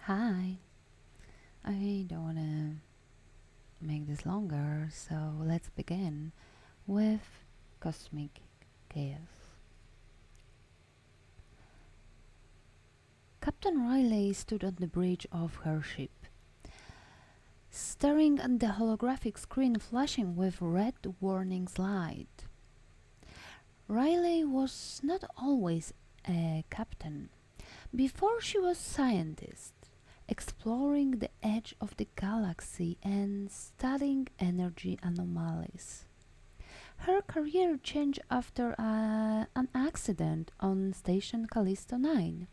Hi, I don't want to make this longer, so let's begin with cosmic chaos. Captain Riley stood on the bridge of her ship, staring at the holographic screen flashing with red warning light. Riley was not always a captain. Before she was scientist, exploring the edge of the galaxy and studying energy anomalies. Her career changed after an accident on Station Callisto 9,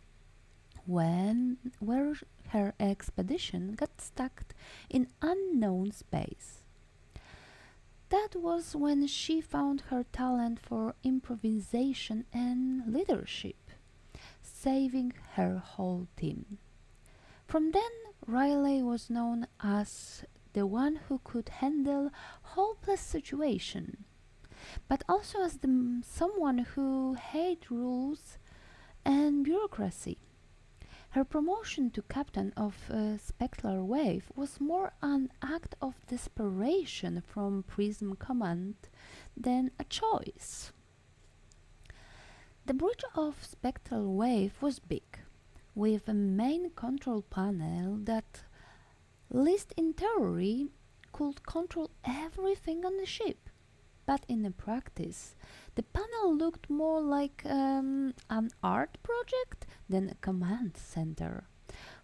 where her expedition got stuck in unknown space. That was when she found her talent for improvisation and leadership, saving her whole team. From then, Riley was known as the one who could handle hopeless situations, but also as someone who hated rules and bureaucracy. Her promotion to captain of Spectral Wave was more an act of desperation from Prism Command than a choice. The bridge of Spectral Wave was big, with a main control panel that, least in theory, could control everything on the ship. But in the practice, the panel looked more like an art project than a command center,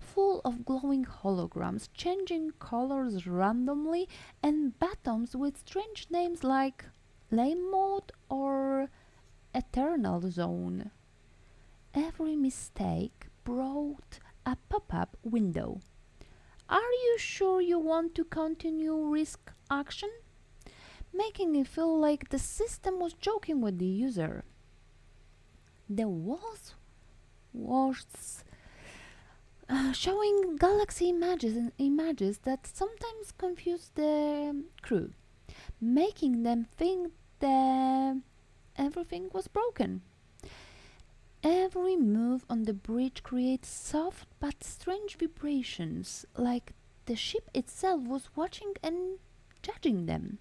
full of glowing holograms changing colors randomly and buttons with strange names like Lame Mode or Eternal Zone. Every mistake brought a pop-up window. Are you sure you want to continue risk action? Making it feel like the system was joking with the user. The walls was showing galaxy images that sometimes confused the crew, making them think that everything was broken. Every move on the bridge creates soft but strange vibrations, like the ship itself was watching and judging them.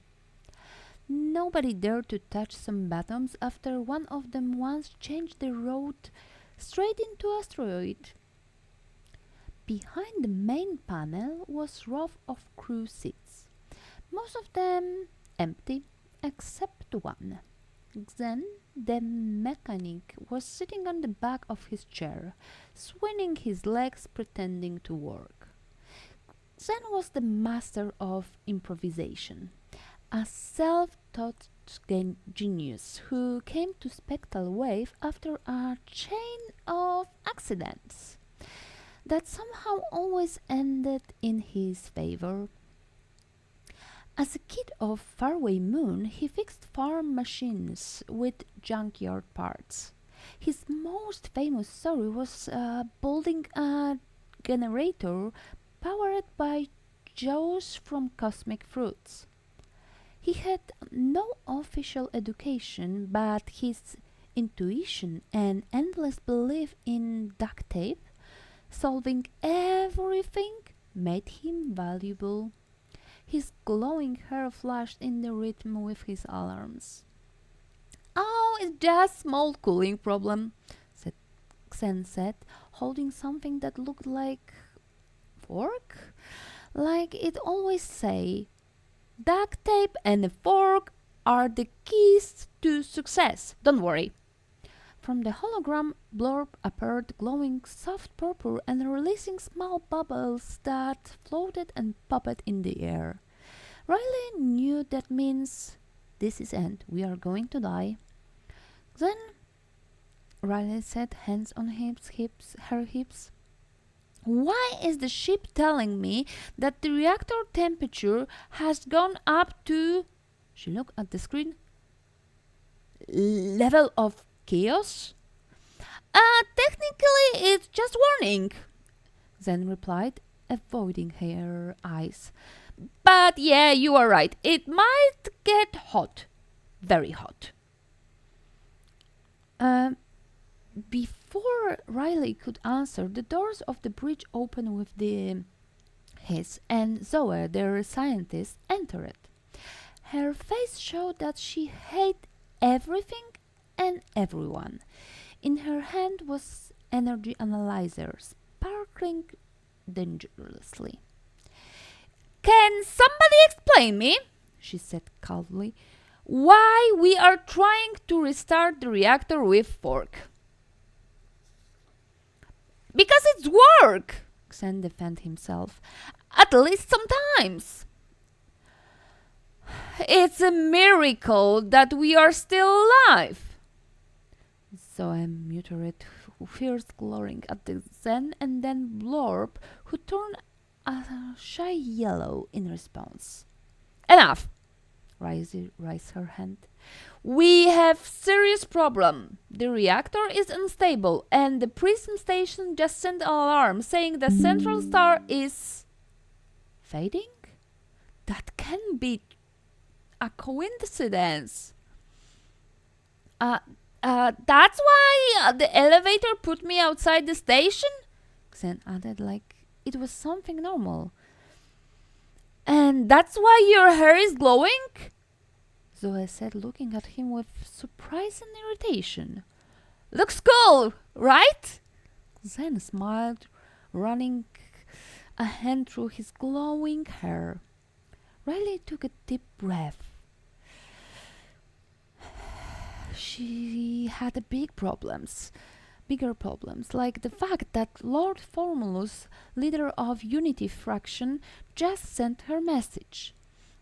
Nobody dared to touch some buttons after one of them once changed the road straight into asteroid. Behind the main panel was row of crew seats, most of them empty except one. Then the mechanic was sitting on the back of his chair, swinging his legs pretending to work. Zen was the master of improvisation, a self-taught genius who came to Spectral Wave after a chain of accidents that somehow always ended in his favor. As a kid of Faraway Moon, he fixed farm machines with junkyard parts. His most famous story was building a generator powered by juice from cosmic fruits. He had no official education, but his intuition and endless belief in duct tape solving everything made him valuable. His glowing hair flashed in the rhythm with his alarms. "Oh, it's just small cooling problem," said Xen said, holding something that looked like fork, like it always say. "Duct tape and a fork are the keys to success. Don't worry." From the hologram, Blurb appeared glowing soft purple and releasing small bubbles that floated and popped in the air. Riley knew that means this is end. We are going to die. Then Riley set hands on her hips. "Why is the ship telling me that the reactor temperature has gone up to," she looked at the screen, "level of chaos?" Technically it's just warning," Zen replied, avoiding her eyes. "But yeah, you are right. It might get hot. Very hot." Before Riley could answer, the doors of the bridge opened with the hiss, and Zoe, their scientist, entered. Her face showed that she hated everything and everyone. In her hand was energy analyzer, sparkling dangerously. "Can somebody explain me," she said coldly, "why we are trying to restart the reactor with fork?" "Because it's work," Xen defended himself. "At least sometimes." "It's a miracle that we are still alive." Zoe muttered, first glowering at the Zen and then Blorb, who turned a shy yellow in response. "Enough!" Riley raised her hand. "We have serious problem. The reactor is unstable, and the Prism station just sent an alarm saying the central star is fading. That can be a coincidence. That's why the elevator put me outside the station?" Xen added like it was something normal. "And that's why your hair is glowing?" Zoe said, looking at him with surprise and irritation. "Looks cool, right?" Xen smiled, running a hand through his glowing hair. Riley took a deep breath. She had bigger problems, like the fact that Lord Formulus, leader of Unity Fraction, just sent her message.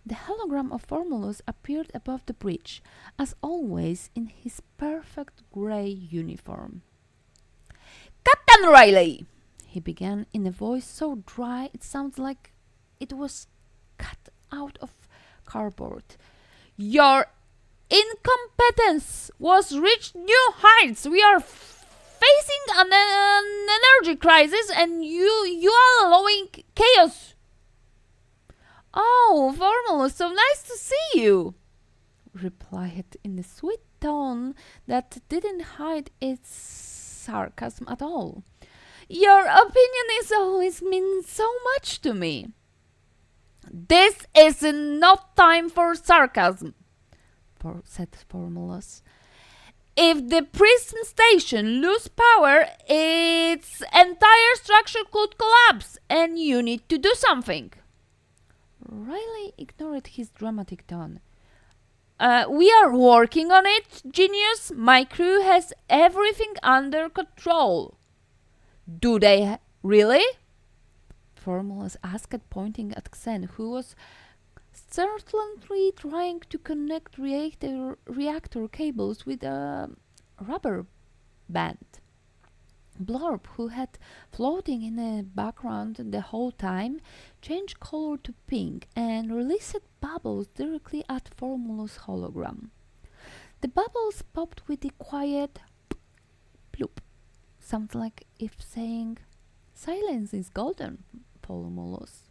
The hologram of Formulus appeared above the bridge, as always in his perfect grey uniform. "Captain Riley," he began in a voice so dry it sounds like it was cut out of cardboard, "your incompetence was reached new heights. We are facing an energy crisis, and you are allowing chaos." "Oh, Formulus, so nice to see you," replied in a sweet tone that didn't hide its sarcasm at all. "Your opinion has always meant so much to me." "This is not time for sarcasm," said Formulus. "If the Prism station loses power, its entire structure could collapse, and you need to do something." Riley ignored his dramatic tone. "We are working on it, genius. My crew has everything under control." "Do they really?" Formulus asked, pointing at Xen, who was certainly trying to connect reactor cables with a rubber band. Blorb, who had floating in the background the whole time, changed color to pink and released bubbles directly at Formulus' hologram. The bubbles popped with a quiet bloop. Sounds like if saying, "Silence is golden, Formulus."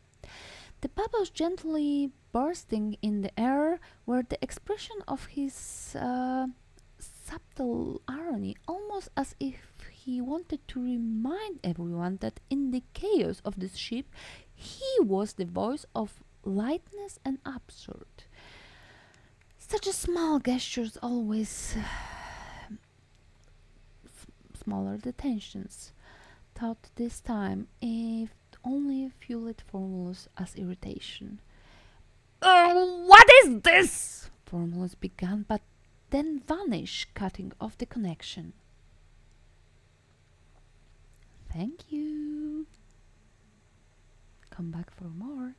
The bubbles gently bursting in the air were the expression of his subtle irony, almost as if he wanted to remind everyone that in the chaos of the ship, he was the voice of lightness and absurd. Such a small gestures always smaller the tensions. Thought this time, if only fueled Formulus as irritation. What is this?" Formulus began, but then vanished, cutting off the connection. Thank you. Come back for more.